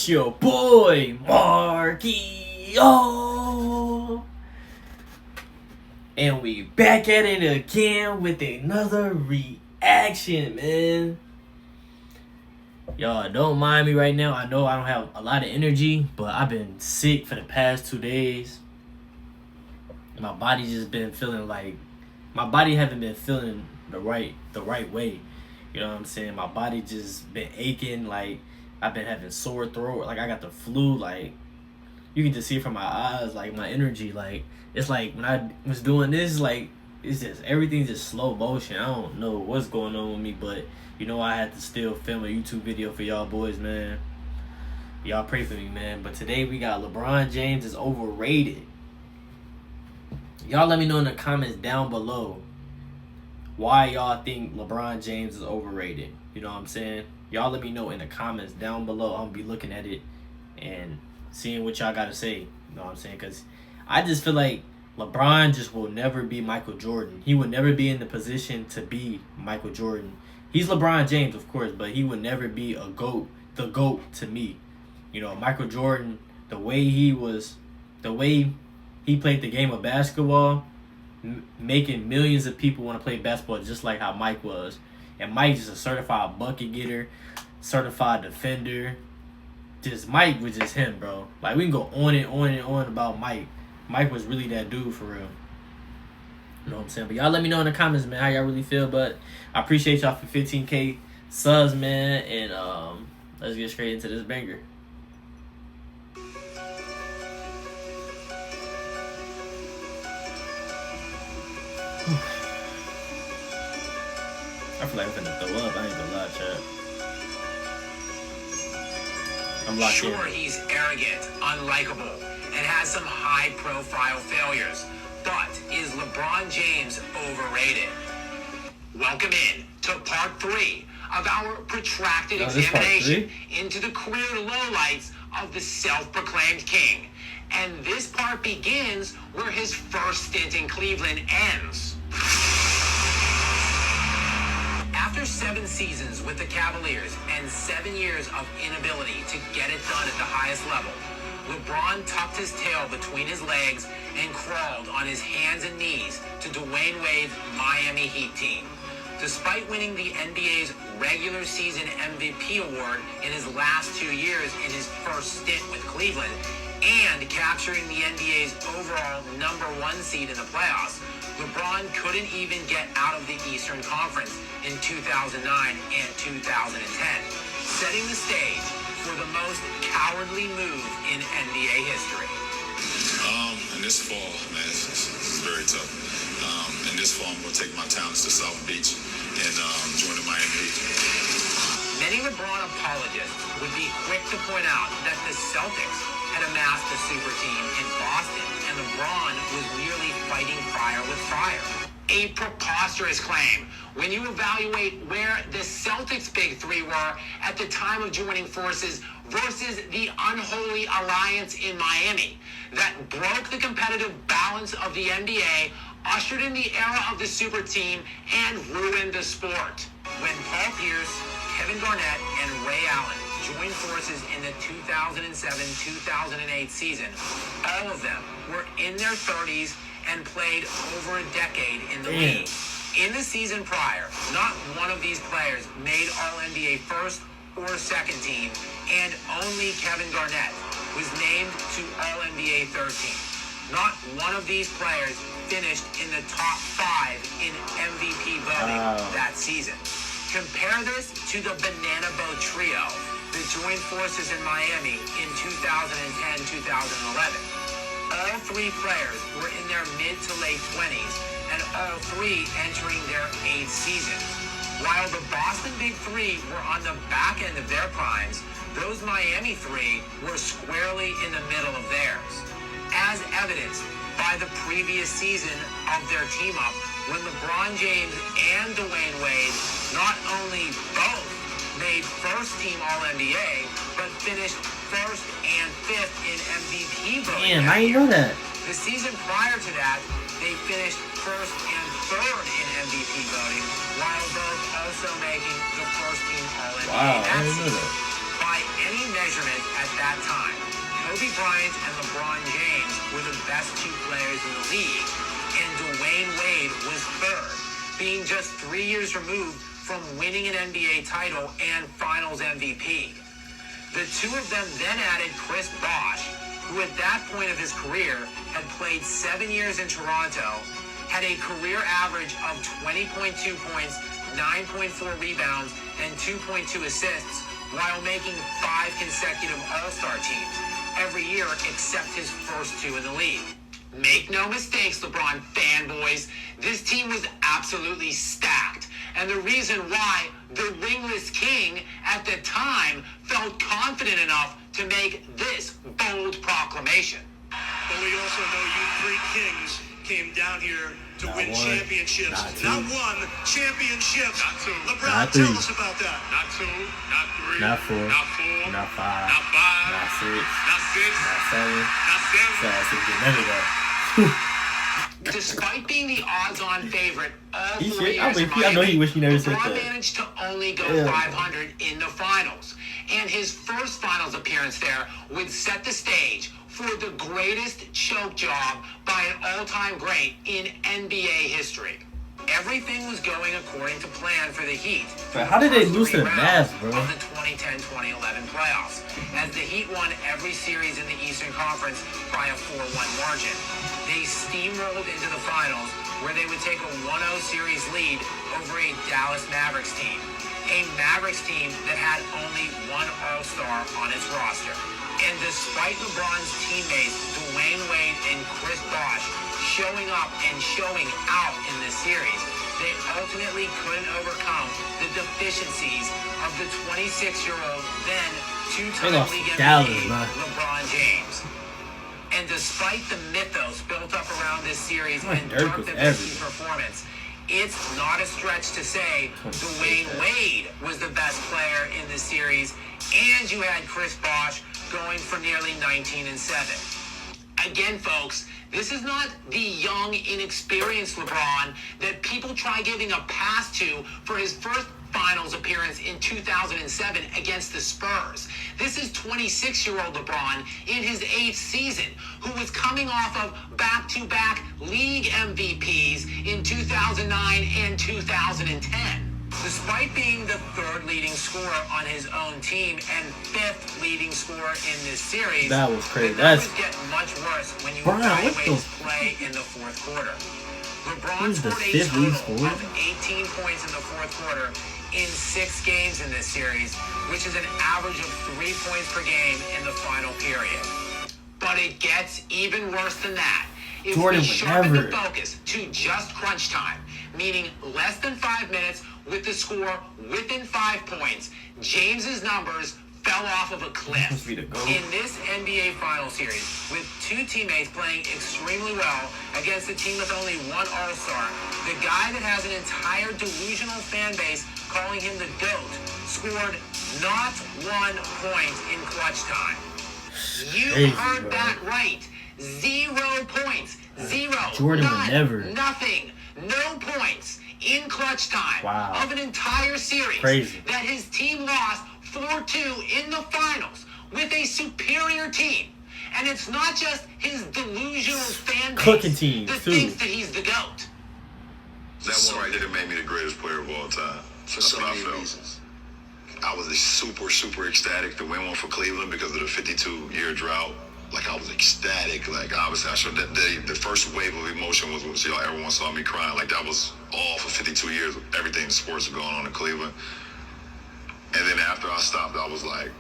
It's your boy Marquio, and we back at it again with another reaction, man. Y'all don't mind me right now. I know I don't have a lot of energy, but I've been sick for the past 2 days. My body just been feeling like my body haven't been feeling the right way. You know what I'm saying? My body just been aching. Like I've been having sore throat. Like I got the flu. Like you can just see it from my eyes. Like my energy. Like it's like when I was doing this. Like it's just everything's just slow motion. I don't know what's going on with me, but you know I had to still film a YouTube video for y'all boys, man. Y'all pray for me, man. But today we got LeBron James is overrated. Y'all let me know in the comments down below why y'all think LeBron James is overrated. You know what I'm saying? Y'all let me know in the comments down below. I'm going to be looking at it and seeing what y'all got to say. You know what I'm saying? Because I just feel like LeBron just will never be Michael Jordan. He would never be in the position to be Michael Jordan. He's LeBron James, of course, but he would never be the GOAT to me. You know, Michael Jordan, the way he played the game of basketball, making millions of people want to play basketball just like how Mike was. And Mike's just a certified bucket getter, certified defender. Just Mike was just him, bro. Like we can go on and on and on about Mike. Mike was really that dude for real. You know what I'm saying? But y'all let me know in the comments, man, how y'all really feel. But I appreciate y'all for 15K subs, man. And let's get straight into this banger. I feel like I'm finna throw up. I ain't gonna lie, chat. I'm locked in. Sure, he's arrogant, unlikable, and has some high-profile failures. But is LeBron James overrated? Welcome in to part 3 of our protracted examination into the career lowlights of the self-proclaimed king. And this part begins where his first stint in Cleveland ends. After 7 seasons with the Cavaliers and 7 years of inability to get it done at the highest level, LeBron tucked his tail between his legs and crawled on his hands and knees to Dwayne Wade's Miami Heat team. Despite winning the NBA's regular season MVP award in his last 2 years in his first stint with Cleveland, and capturing the NBA's overall #1 seed in the playoffs, LeBron couldn't even get out of the Eastern Conference in 2009 and 2010, setting the stage for the most cowardly move in NBA history. In this fall, man, it's very tough. In this fall, I'm going to take my talents to South Beach and join the Miami Heat. Many LeBron apologists would be quick to point out that the Celtics had amassed a super team in Boston, and LeBron was merely fighting fire with fire. A preposterous claim when you evaluate where the Celtics' big three were at the time of joining forces versus the unholy alliance in Miami that broke the competitive balance of the NBA, ushered in the era of the super team, and ruined the sport. When Paul Pierce, Kevin Garnett, and Ray Allen joined forces in the 2007-2008 season, all of them were in their 30s and played over a decade in the league. In the season prior, not one of these players made All-NBA first or second team, and only Kevin Garnett was named to All-NBA third team. Not one of these players finished in the top 5 in MVP voting that season. Compare this to the Banana Boat Trio that joined forces in Miami in 2010-2011. All 3 players were in their mid to late 20s, and all 3 entering their 8th season. While the Boston Big Three were on the back end of their primes, those Miami 3 were squarely in the middle of theirs. As evidenced by the previous season of their team-up, when LeBron James and Dwayne Wade not only both made first-team All-NBA, but finished 1st and 5th in MVP voting. Damn, I didn't know that. The season prior to that, they finished 1st and 3rd in MVP voting, while both also making the first-team All-NBA that season. By any measurement at that time. Kobe Bryant and LeBron James were the best two players in the league, and Dwayne Wade was third, being just 3 years removed from winning an NBA title and Finals MVP. The two of them then added Chris Bosh, who at that point of his career had played 7 years in Toronto, had a career average of 20.2 points, 9.4 rebounds, and 2.2 assists, while making 5 consecutive All-Star teams every year except his first two in the league. Make no mistakes, LeBron fanboys, this team was absolutely stacked. And the reason why the ringless king at the time felt confident enough to make this bold proclamation. But we also know you three kings came down here to win championships. Not one, championships. Not two. LeBron, Not three. tell us about that. Not 2, not 3, Not 4. not 4, Not 5. not 5, Not 6. not 6, Not 7. not 7. So I said, get none of that. Despite being the odds-on favorite all He 3 should- years in I know he Miami, wish he never said LeBron that. managed to only go Yeah. 500 in the finals. And his first finals appearance there would set the stage for the greatest choke job by an all-time great in NBA history. Everything was going according to plan for the Heat. But how did they lose to the Rounds Mavs, bro? Of the 2010-2011 playoffs, as the Heat won every series in the Eastern Conference by a 4-1 margin. They steamrolled into the finals, where they would take a 1-0 series lead over a Dallas Mavericks team. A Mavericks team that had only one All-Star on its roster. And despite LeBron's teammates, Dwayne Wade and Chris Bosh, showing up and showing out in this series, they ultimately couldn't overcome the deficiencies of the 26-year-old, then two-time lost league to Dallas, MVP, man. LeBron James. And despite the mythos built up around this series Man, and Dirk Dirk was Nowitzki's everywhere. performance, it's not a stretch to say Dwayne Wade was the best player in the series, and you had Chris Bosh going for nearly 19-7. Again, folks, this is not the young, inexperienced LeBron that people try giving a pass to for his first finals appearance in 2007 against the Spurs. This is 26-year-old LeBron in his 8th season, who was coming off of back-to-back league MVPs in 2009 and 2010. Despite being the 3rd leading scorer on his own team and 5th leading scorer in this series, That was crazy. the numbers get much worse when you Brian, what evaluate the- his play in the 4th quarter. LeBron Who's the scored a 5th leading total scorer? of 18 points in the 4th quarter in 6 games in this series, which is an average of 3 points per game in the final period. But it gets even worse than that. If Jordan we would sharpen never. the focus to just crunch time, meaning less than 5 minutes with the score within 5 points, James's numbers fell off of a cliff. Supposed to be the GOAT. In this NBA final series, with 2 teammates playing extremely well against a team with only one All-Star, the guy that has an entire delusional fan base calling him the GOAT scored not 1 point in clutch time. You Crazy, heard bro. that right. 0 points. 0. Jordan would None, never. Nothing. No points in clutch time Wow. of an entire series Crazy. that his team lost 4-2 in the finals with a superior team. And it's not just his delusional fan base Cooking team, that too. thinks that he's the GOAT. That one right there made me the greatest player of all time. For That's so what I many felt. reasons. I was super ecstatic to win one for Cleveland because of the 52-year drought. Like, I was ecstatic. Like, obviously, I showed that day, the first wave of emotion was when everyone saw me crying. Like, that was all for 52 years. Everything in sports was going on in Cleveland. And then after I stopped, I was like,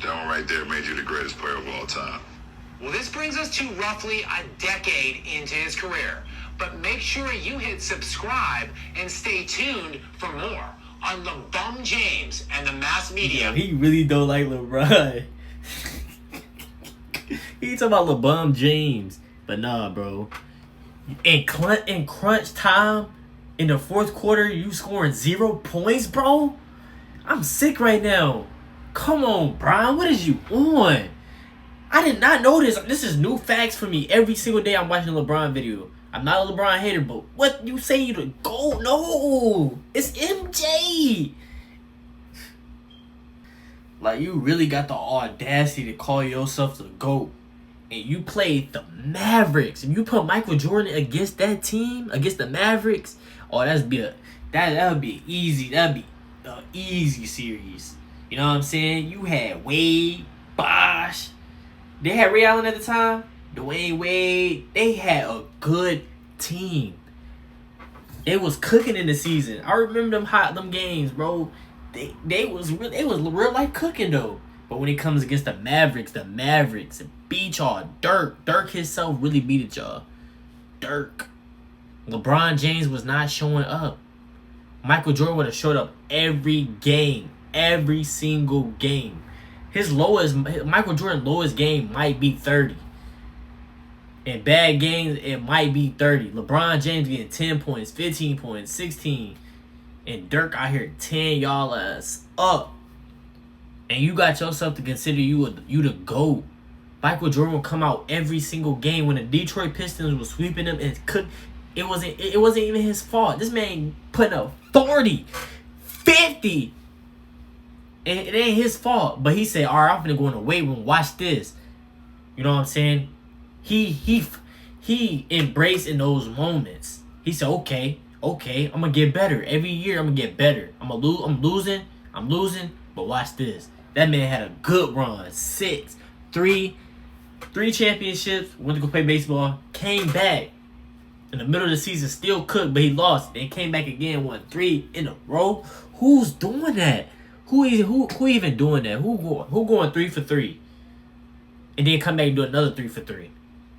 that one right there made you the greatest player of all time. Well, this brings us to roughly a decade into his career. But make sure you hit subscribe and stay tuned for more on LeBron James and the mass media. Yo, he really don't like LeBron. He talking about LeBron James. But nah, bro. In crunch time, in the 4th quarter, you scoring 0 points, bro? I'm sick right now. Come on, Brian. What is you on? I did not know this. This is new facts for me. Every single day I'm watching a LeBron video. I'm not a LeBron hater, but what you say you the GOAT? No. It's MJ. Like, you really got the audacity to call yourself the GOAT. And you played the Mavericks. If you put Michael Jordan against that team, against the Mavericks, oh, that would be easy. That'd be an easy series. You know what I'm saying? You had Wade, Bosh. They had Ray Allen at the time. Dwayne Wade. They had a good team. It was cooking in the season. I remember them games, bro. They was real like cooking though. But when it comes against the Mavericks beat y'all. Dirk himself really beat y'all. Dirk. LeBron James was not showing up. Michael Jordan would have showed up every game. Every single game. Michael Jordan's lowest game might be 30. In bad games, it might be 30. LeBron James getting 10 points, 15 points, 16. And Dirk out here 10 y'all ass up. And you got yourself to consider you the GOAT. Michael Jordan will come out every single game when the Detroit Pistons was sweeping them and cook. It wasn't even his fault. This man putting up 40, 50. And it ain't his fault. But he said, all right, I'm finna go in the weight room. Watch this. You know what I'm saying? He embraced in those moments. He said, okay, I'm gonna get better. Every year I'm gonna get better. I'm losing, but watch this. That man had a good run. 3 championships, went to go play baseball, came back. In the middle of the season, still cooked, but he lost. Then came back again, won 3 in a row. Who's doing that? Who even doing that? Who going 3 for 3? And then come back and do another 3 for 3.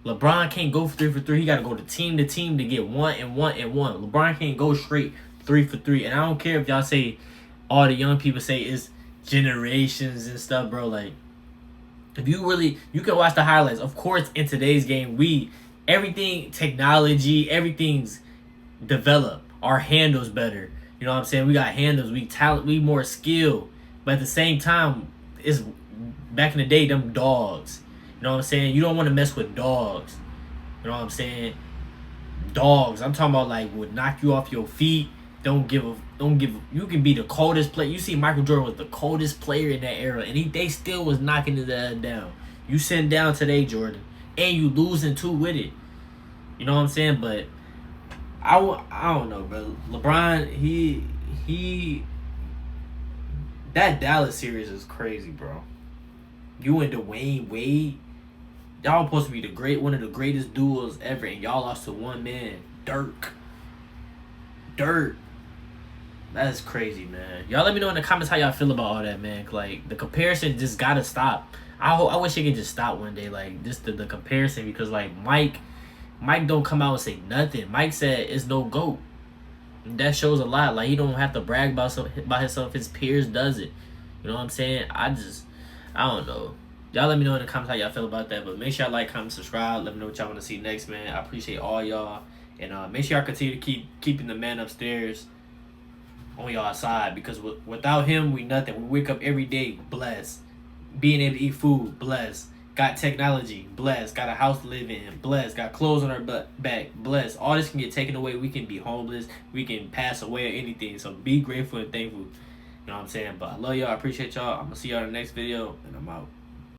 LeBron can't go for 3 for 3. He got to go to team to get 1 and 1 and 1. LeBron can't go straight 3 for 3. And I don't care if y'all say, all the young people say it's generations and stuff, bro. Like, if you can watch the highlights. Of course, in today's game, everything, technology, everything's developed. Our handles better. You know what I'm saying? We got handles, we talent, we more skill. But at the same time, it's back in the day, them dogs. You know what I'm saying? You don't want to mess with dogs. You know what I'm saying? Dogs. I'm talking about like would knock you off your feet. You can be the coldest player. You see Michael Jordan was the coldest player in that era, and they still was knocking his ass down. You sitting down today, Jordan, and you losing too with it. You know what I'm saying? But I don't know, bro. LeBron, he that Dallas series is crazy, bro. You and Dwayne Wade, y'all supposed to be one of the greatest duos ever, and y'all lost to one man, Dirk. That's crazy, man. Y'all let me know in the comments how y'all feel about all that, man. Like, the comparison just gotta stop. I wish it could just stop one day, like, just the comparison, because, like, Mike don't come out and say nothing. Mike said it's no GOAT. That shows a lot. Like, he don't have to brag about himself. His peers does it. You know what I'm saying? I don't know. Y'all let me know in the comments how y'all feel about that. But make sure y'all like, comment, subscribe. Let me know what y'all want to see next, man. I appreciate all y'all. And make sure y'all continue to keeping the man upstairs on y'all side. Because without him, we nothing. We wake up every day blessed. Being able to eat food, blessed. Got technology, blessed. Got a house to live in, blessed. Got clothes on our back, blessed. All this can get taken away. We can be homeless. We can pass away or anything. So be grateful and thankful. You know what I'm saying? But I love y'all. I appreciate y'all. I'm going to see y'all in the next video. And I'm out.